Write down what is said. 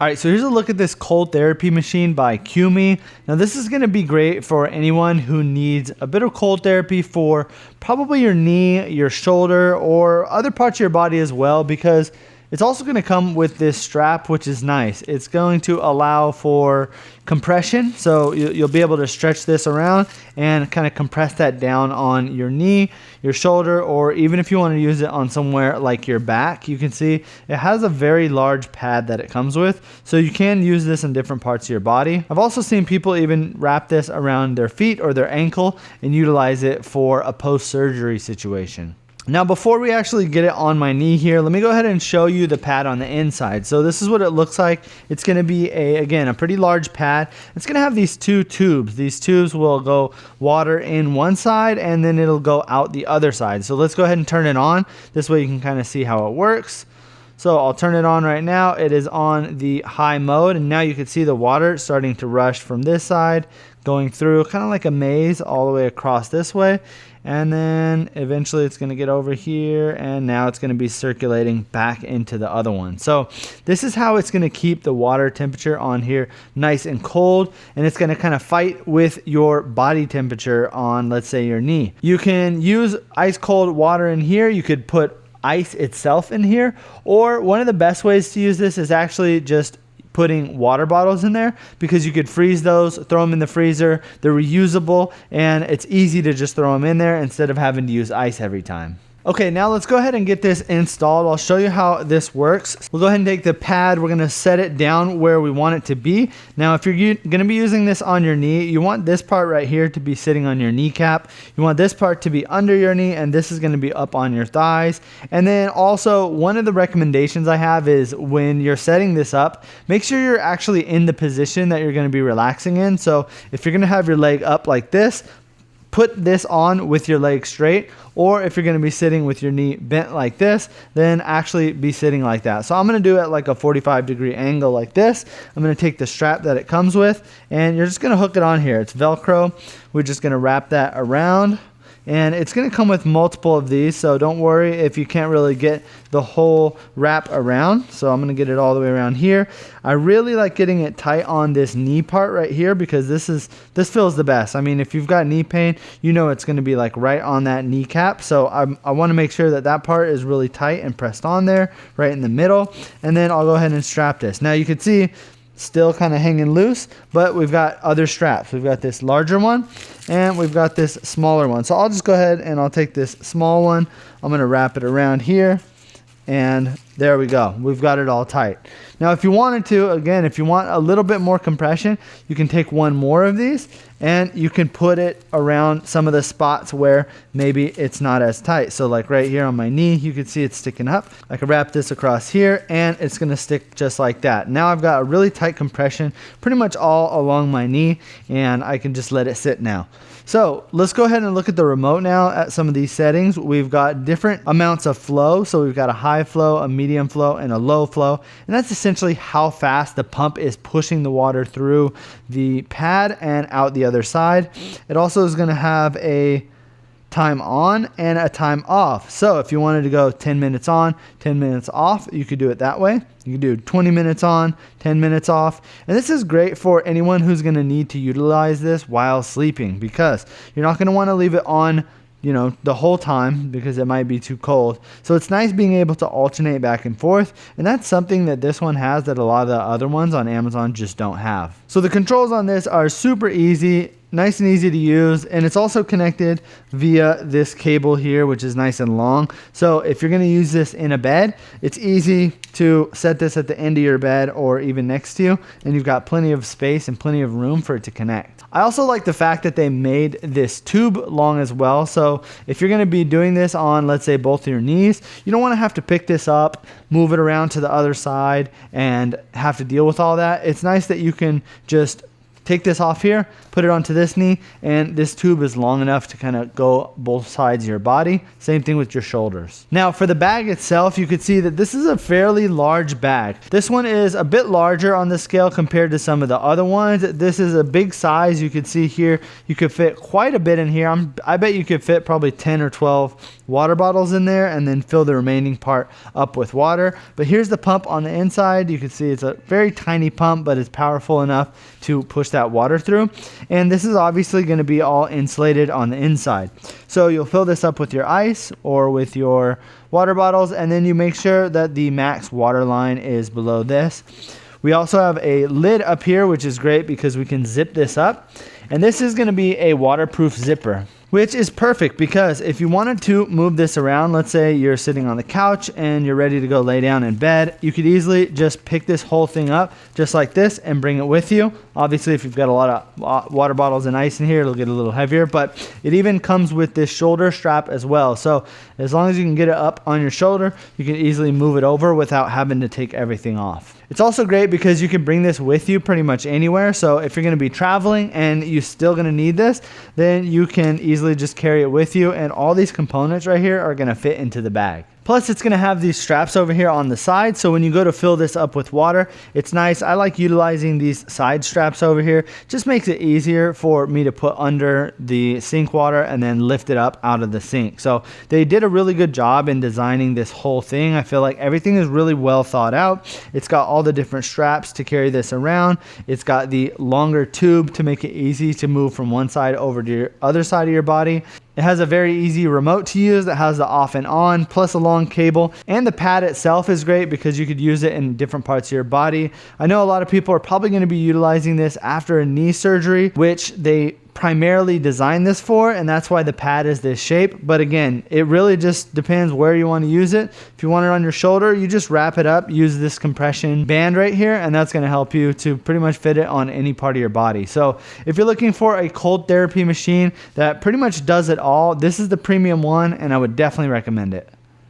All right, so here's a look at this cold therapy machine by CUEME. Now this is gonna be great for anyone who needs a bit of cold therapy for probably your knee, your shoulder, or other parts of your body as well, because it's also going to come with this strap, which is nice. It's going to allow for compression, so you'll be able to stretch this around and kind of compress that down on your knee, your shoulder, or even if you want to use it on somewhere like your back. You can see it has a very large pad that it comes with, so you can use this in different parts of your body. I've also seen people even wrap this around their feet or their ankle and utilize it for a post-surgery situation. Now before we actually get it on my knee here, let me go ahead and show you the pad on the inside. So this is what it looks like. It's going to be again a pretty large pad. It's going to have these two tubes. These tubes will go water in one side and then it'll go out the other side. So let's go ahead and turn it on. This way you can kind of see how it works. So I'll turn it on right now. It is on the high mode, and now you can see the water starting to rush from this side, going through kind of like a maze all the way across this way. And then eventually it's going to get over here, and now it's going to be circulating back into the other one. So this is how it's going to keep the water temperature on here nice and cold, and it's going to kind of fight with your body temperature on, let's say, your knee. You can use ice cold water in here. You could put ice itself in here, or one of the best ways to use this is actually just putting water bottles in there, because you could freeze those, throw them in the freezer. They're reusable and it's easy to just throw them in there instead of having to use ice every time. Okay, now let's go ahead and get this installed. I'll show you how this works. We'll go ahead and take the pad. We're going to set it down where we want it to be. Now, if you're going to be using this on your knee, you want this part right here to be sitting on your kneecap. You want this part to be under your knee, and this is going to be up on your thighs. And then also, one of the recommendations I have is when you're setting this up, make sure you're actually in the position that you're going to be relaxing in. So if you're going to have your leg up like this, put this on with your leg straight, or if you're going to be sitting with your knee bent like this, then actually be sitting like that. So I'm going to do it at like a 45-degree angle like this. I'm going to take the strap that it comes with, and you're just going to hook it on here. It's Velcro. We're just going to wrap that around, and it's going to come with multiple of these, so don't worry if you can't really get the whole wrap around. So I'm going to get it all the way around here. I really like getting it tight on this knee part right here, because this feels the best. I mean, if you've got knee pain, you know it's going to be like right on that kneecap. So I want to make sure that that part is really tight and pressed on there right in the middle. And then I'll go ahead and strap this. Now you can see still kind of hanging loose, but we've got other straps. We've got this larger one and we've got this smaller one. So I'll just go ahead and I'll take this small one. I'm going to wrap it around here, and there we go. We've got it all tight. Now, if you wanted to, again, if you want a little bit more compression, you can take one more of these and you can put it around some of the spots where maybe it's not as tight. So like right here on my knee, you can see it's sticking up. I can wrap this across here and it's going to stick just like that. Now I've got a really tight compression pretty much all along my knee, and I can just let it sit now. So let's go ahead and look at the remote now at some of these settings. We've got different amounts of flow. So we've got a high flow, a medium flow, and a low flow. And that's essentially how fast the pump is pushing the water through the pad and out the other side. It also is going to have a time on and a time off. So if you wanted to go 10 minutes on, 10 minutes off, you could do it that way. You could do 20 minutes on, 10 minutes off. And this is great for anyone who's going to need to utilize this while sleeping, because you're not going to want to leave it on, you know, the whole time, because it might be too cold. So it's nice being able to alternate back and forth, and that's something that this one has that a lot of the other ones on Amazon just don't have. So the controls on this are super easy, nice and easy to use, and it's also connected via this cable here, which is nice and long. So if you're going to use this in a bed, it's easy to set this at the end of your bed or even next to you, and you've got plenty of space and plenty of room for it to connect. I also like the fact that they made this tube long as well. So if you're going to be doing this on, let's say, both of your knees, you don't want to have to pick this up, move it around to the other side, and have to deal with all that. It's nice that you can just take this off here, put it onto this knee, and this tube is long enough to kind of go both sides of your body. Same thing with your shoulders. Now for the bag itself, you could see that this is a fairly large bag. This one is a bit larger on the scale compared to some of the other ones. This is a big size. You could see here, you could fit quite a bit in here. I bet you could fit probably 10 or 12 water bottles in there and then fill the remaining part up with water. But here's the pump on the inside. You can see it's a very tiny pump, but it's powerful enough to push that water through. And this is obviously going to be all insulated on the inside. So you'll fill this up with your ice or with your water bottles, and then you make sure that the max water line is below this. We also have a lid up here, which is great because we can zip this up. And this is going to be a waterproof zipper, which is perfect because if you wanted to move this around, let's say you're sitting on the couch and you're ready to go lay down in bed, you could easily just pick this whole thing up just like this and bring it with you. Obviously, if you've got a lot of water bottles and ice in here, it'll get a little heavier, but it even comes with this shoulder strap as well. So as long as you can get it up on your shoulder, you can easily move it over without having to take everything off. It's also great because you can bring this with you pretty much anywhere. So if you're going to be traveling and you're still going to need this, then you can easily just carry it with you. And all these components right here are going to fit into the bag. Plus, it's going to have these straps over here on the side. So when you go to fill this up with water, it's nice. I like utilizing these side straps over here. Just makes it easier for me to put under the sink water and then lift it up out of the sink. So they did a really good job in designing this whole thing. I feel like everything is really well thought out. It's got all the different straps to carry this around. It's got the longer tube to make it easy to move from one side over to your other side of your body. It has a very easy remote to use that has the off and on, plus a long cable. And the pad itself is great because you could use it in different parts of your body. I know a lot of people are probably going to be utilizing this after a knee surgery, which they primarily designed this for, and that's why the pad is this shape. But again, it really just depends where you want to use it. If you want it on your shoulder, you just wrap it up, use this compression band right here, and that's going to help you to pretty much fit it on any part of your body. So if you're looking for a cold therapy machine that pretty much does it all, this is the premium one, and I would definitely recommend it.